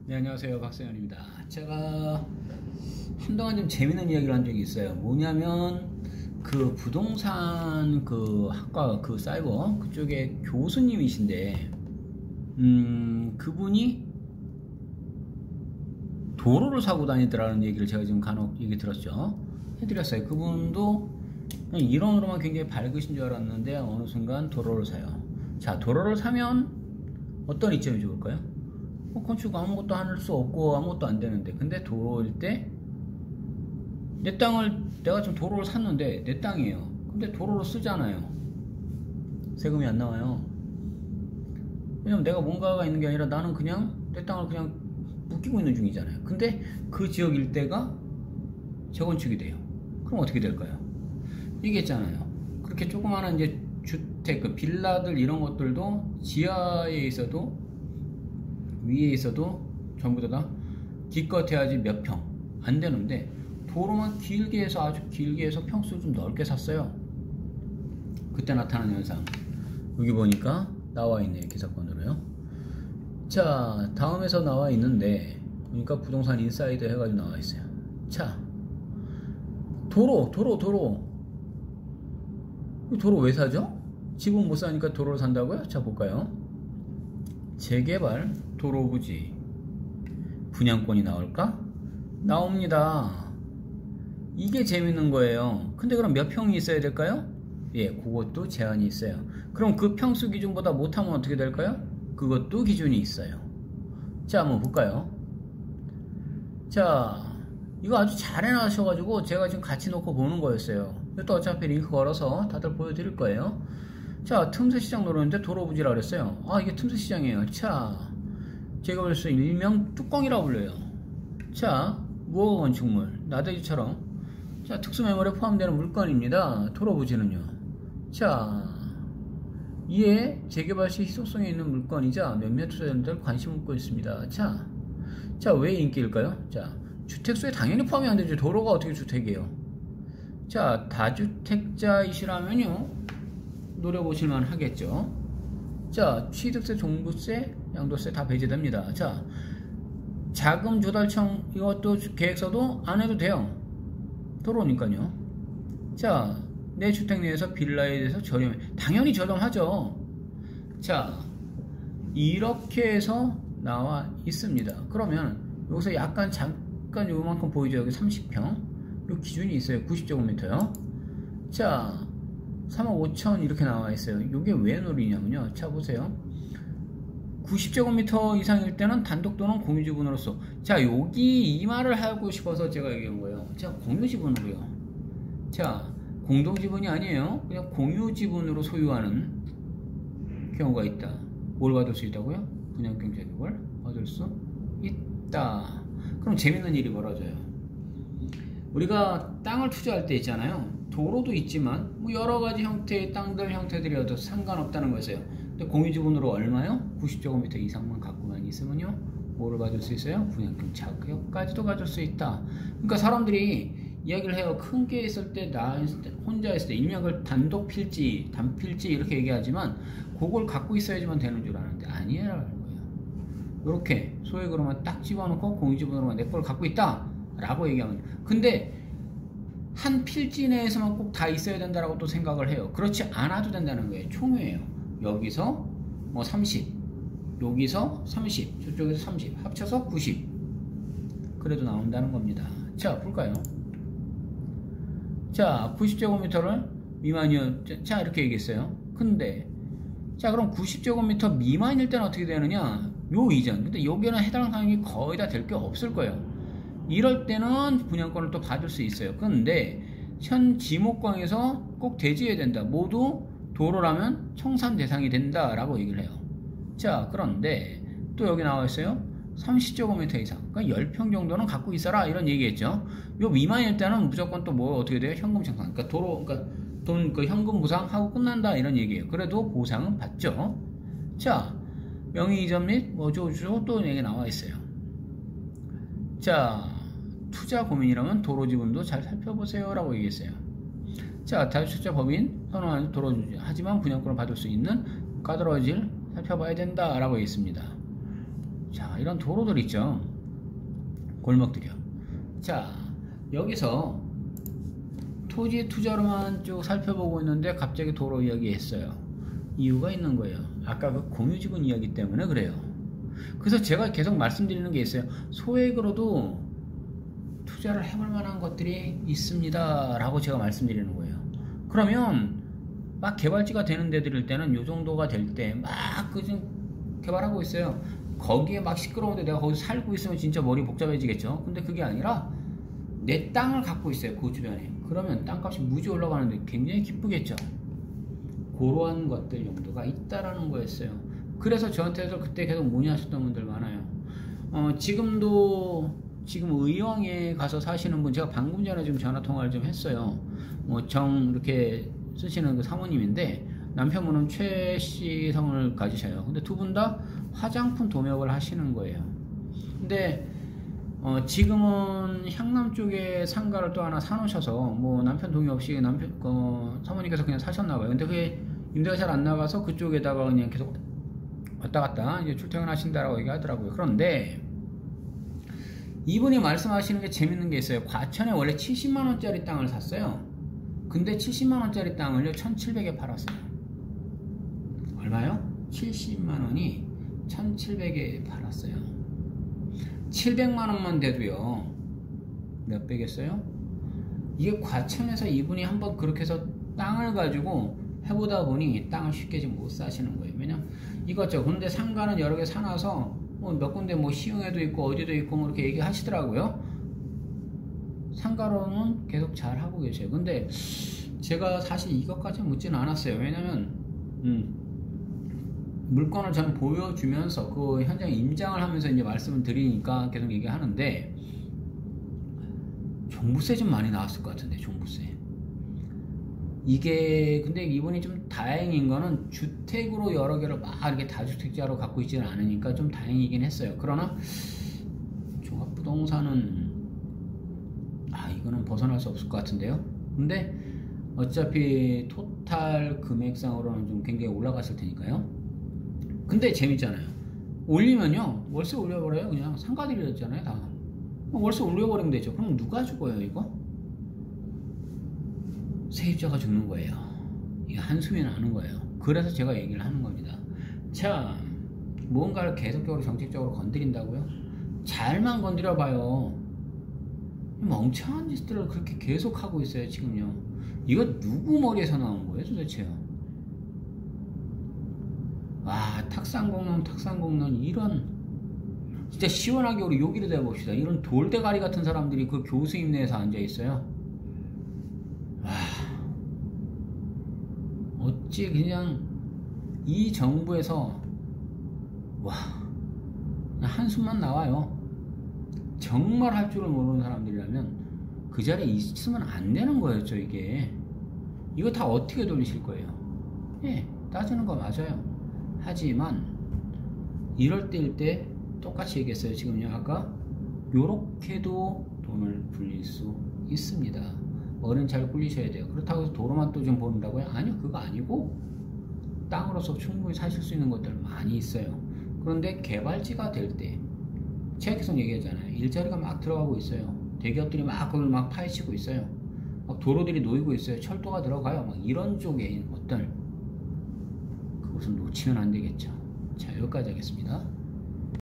네, 안녕하세요. 박세현입니다. 제가 한동안 좀 재밌는 이야기를 한 적이 있어요. 뭐냐면 그 부동산 그 학과 그 사이버 그쪽에 교수님이신데 그분이 도로를 사고 다니더라는 얘기를 제가 지금 간혹 얘기 들었죠. 해드렸어요. 그분도 이론으로만 굉장히 밝으신 줄 알았는데 어느 순간 도로를 사요. 자, 도로를 사면 어떤 이점이 좋을까요? 건축 아무것도 할 수 없고 아무것도 안 되는데, 근데 도로일 때 내 땅을 내가 지금 도로를 샀는데 내 땅이에요. 근데 도로로 쓰잖아요. 세금이 안 나와요. 왜냐면 내가 뭔가가 있는 게 아니라 나는 그냥 내 땅을 그냥 묶이고 있는 중이잖아요. 근데 그 지역 일대가 재건축이 돼요. 그럼 어떻게 될까요? 얘기했잖아요. 그렇게 조그마한 이제 주택, 그 빌라들 이런 것들도 지하에 있어도 위에 있어도 전부 다 기껏해야지 몇 평 안 되는데, 도로만 길게 해서 아주 길게 해서 평수를 좀 넓게 샀어요. 그때 나타난 현상 여기 보니까 나와 있네요. 기사건으로요. 자, 다음에서 나와 있는데 보니까 부동산 인사이드 해가지고 나와 있어요. 자, 도로 왜 사죠? 집은 못 사니까 도로를 산다고요? 자, 볼까요? 재개발 도로 부지 분양권이 나올까? 나옵니다. 이게 재밌는 거예요. 근데 그럼 몇 평이 있어야 될까요? 예, 그것도 제한이 있어요. 그럼 그 평수 기준보다 못하면 어떻게 될까요? 그것도 기준이 있어요. 자, 한번 볼까요? 자, 이거 아주 잘 해놔셔가지고 제가 지금 같이 놓고 보는 거였어요. 또 어차피 링크 걸어서 다들 보여드릴 거예요. 자, 틈새 시장 노렸는데 도로 부지라 그랬어요. 아, 이게 틈새 시장이에요. 자, 제가 볼 수 일명 뚜껑이라고 불려요. 자, 무허가 건축물 나대지처럼, 자, 특수매물에 포함되는 물건입니다. 도로 부지는요. 자, 이에 재개발 시 희소성이 있는 물건이자 몇몇 투자자들 관심 갖고 있습니다. 자, 왜 인기일까요? 자, 주택수에 당연히 포함이 안 되죠. 도로가 어떻게 주택이에요? 자, 다주택자이시라면요 노려보실만 하겠죠. 자, 취득세, 종부세, 양도세 다 배제됩니다. 자, 자금 조달청 이것도 계획서도 안 해도 돼요. 도로니까요. 자, 내 주택 내에서 빌라에 대해서 저렴해. 당연히 저렴하죠. 자, 이렇게 해서 나와 있습니다. 그러면 여기서 약간 잠깐 요만큼 보이죠. 여기 30평 요 기준이 있어요. 90제곱미터요. 자, 3억 5천 이렇게 나와 있어요. 이게 왜 노리냐면요. 자, 보세요. 90제곱미터 이상일 때는 단독 또는 공유 지분으로서, 자, 여기 이 말을 하고 싶어서 제가 얘기한 거예요. 자, 공유 지분으로요. 자, 공동 지분이 아니에요. 그냥 공유 지분으로 소유하는 경우가 있다. 뭘 받을 수 있다고요? 분양권 자격을 얻을 수 있다. 그럼 재밌는 일이 벌어져요. 우리가 땅을 투자할 때 있잖아요. 도로도 있지만 뭐 여러 가지 형태의 땅들 형태들이어도 상관없다는 거였어요. 근데 공유지분으로 얼마요? 90제곱미터 이상만 갖고만 있으면요 뭐를 받을 수 있어요? 분양권 자격까지도 가질 수 있다. 그러니까 사람들이 이야기를 해요. 큰 게 있을 때, 나 있을 때, 혼자 있을 때 일명 그걸 단독 필지, 단필지 이렇게 얘기하지만 그걸 갖고 있어야지만 되는 줄 아는데 아니라는 거예요. 이렇게 소액으로만 딱 집어넣고 공유지분으로만 내 걸 갖고 있다 라고 얘기하면, 근데 한 필지 내에서만 꼭 다 있어야 된다라고 또 생각을 해요. 그렇지 않아도 된다는 거예요. 총회예요. 여기서 뭐 30, 여기서 30, 저쪽에서 30 합쳐서 90 그래도 나온다는 겁니다. 자, 볼까요? 자, 90제곱미터를 미만이요. 자, 이렇게 얘기했어요. 근데 자, 그럼 90제곱미터 미만일 때는 어떻게 되느냐? 요 이전. 근데 여기는 해당 사항이 거의 다 될 게 없을 거예요. 이럴 때는 분양권을 또 받을 수 있어요. 그런데 현 지목광에서 꼭 대지해야 된다. 모두 도로라면 청산 대상이 된다 라고 얘기를 해요. 자, 그런데 또 여기 나와 있어요. 30제곱미터 이상, 그러니까 10평 정도는 갖고 있어라 이런 얘기했죠. 요 미만일 때는 무조건 또 뭐 어떻게 돼요? 현금 청산. 그러니까 도로, 그러니까 돈, 그 현금 보상하고 끝난다 이런 얘기예요. 그래도 보상은 받죠. 자, 명의 이전 및 뭐 어쩌고저쩌고 또 얘기 나와 있어요. 자, 투자 고민이라면 도로 지분도 잘 살펴보세요 라고 얘기했어요. 자, 다주택자 법인 선언하는 도로 주지, 하지만 분양권을 받을 수 있는 가드러질 살펴봐야 된다 라고 얘기했습니다. 자, 이런 도로들 있죠. 골목들이요. 자, 여기서 토지 투자로만 쭉 살펴보고 있는데 갑자기 도로 이야기 했어요. 이유가 있는 거예요. 아까 그 공유지분 이야기 때문에 그래요. 그래서 제가 계속 말씀드리는 게 있어요. 소액으로도 투자를 해볼 만한 것들이 있습니다 라고 제가 말씀드리는 거예요. 그러면 막 개발지가 되는 데들일 때는 요 정도가 될 때 막 그중 개발하고 있어요. 거기에 막 시끄러운데 내가 거기서 살고 있으면 진짜 머리 복잡해지겠죠. 근데 그게 아니라 내 땅을 갖고 있어요. 그 주변에. 그러면 땅값이 무지 올라가는데 굉장히 기쁘겠죠. 그러한 것들 용도가 있다라는 거였어요. 그래서 저한테서 그때 계속 문의하셨던 분들 많아요. 지금 의왕에 가서 사시는 분, 제가 방금 전에 좀 전화 통화를 좀 했어요. 이렇게 쓰시는 그 사모님인데, 남편분은 최씨 성을 가지셔요. 근데 두 분 다 화장품 도매업을 하시는 거예요. 근데 지금은 향남 쪽에 상가를 또 하나 사놓으셔서 뭐 남편 동의 없이 사모님께서 그냥 사셨나봐요. 근데 그게 임대가 잘 안 나가서 그쪽에다가 그냥 계속 왔다 갔다 이제 출퇴근하신다라고 얘기하더라고요. 그런데 이분이 말씀하시는 게 재밌는 게 있어요. 과천에 원래 70만원짜리 땅을 샀어요. 근데 70만원짜리 땅을요 1700에 팔았어요. 얼마요? 70만원이 1700에 팔았어요. 700만원만 돼도요 몇 배겠어요? 이게 과천에서 이분이 한번 그렇게 해서 땅을 가지고 해보다 보니 땅을 쉽게 좀 못 사시는 거예요. 왜냐면 이것저것. 근데 상가는 여러 개 사놔서 몇 군데 시흥에도 있고 어디도 있고 이렇게 얘기하시더라고요. 상가로는 계속 잘 하고 계세요. 근데 제가 사실 이것까지 묻지는 않았어요. 왜냐면 물건을 저는 보여주면서 그 현장 임장을 하면서 이제 말씀을 드리니까 계속 얘기하는데, 종부세 좀 많이 나왔을 것 같은데, 종부세. 이게 근데 이분이 좀 다행인 거는 주택으로 여러 개를 막 이렇게 다주택자로 갖고 있지는 않으니까 좀 다행이긴 했어요. 그러나 종합부동산은 이거는 벗어날 수 없을 것 같은데요. 근데 어차피 토탈 금액상으로는 좀 굉장히 올라갔을 테니까요. 근데 재밌잖아요. 올리면요 월세 올려버려요. 그냥 상가들이었잖아요 다. 월세 올려버리면 되죠. 그럼 누가 죽어요 이거? 세입자가 죽는 거예요. 이게 한숨이 나는 거예요. 그래서 제가 얘기를 하는 겁니다. 자, 뭔가를 계속적으로 정책적으로 건드린다고요? 잘만 건드려봐요. 멍청한 짓들을 그렇게 계속 하고 있어요 지금요. 이거 누구 머리에서 나온 거예요 도대체요? 탁상공론 이런 진짜 시원하게 우리 요기를 대봅시다. 이런 돌대가리 같은 사람들이 그 교수님 내에서 앉아있어요. 어찌 그냥 이 정부에서 그냥 한숨만 나와요. 정말 할 줄을 모르는 사람들이라면 그 자리에 있으면 안 되는 거였죠. 이거 다 어떻게 돌리실 거예요? 예, 따지는 거 맞아요. 하지만 이럴 때일 때 똑같이 얘기했어요. 지금요 아까 요렇게도 돈을 불릴 수 있습니다. 어른 잘 굴리셔야 돼요. 그렇다고 해서 도로만 또 좀 보는다고요? 아니요, 그거 아니고 땅으로서 충분히 사실 수 있는 것들 많이 있어요. 그런데 개발지가 될 때 제가 계속 얘기하잖아요. 일자리가 막 들어가고 있어요. 대기업들이 막 그걸 막 파헤치고 있어요. 막 도로들이 놓이고 있어요. 철도가 들어가요. 막 이런 쪽에 있는 것들, 그것은 놓치면 안 되겠죠. 자, 여기까지 하겠습니다.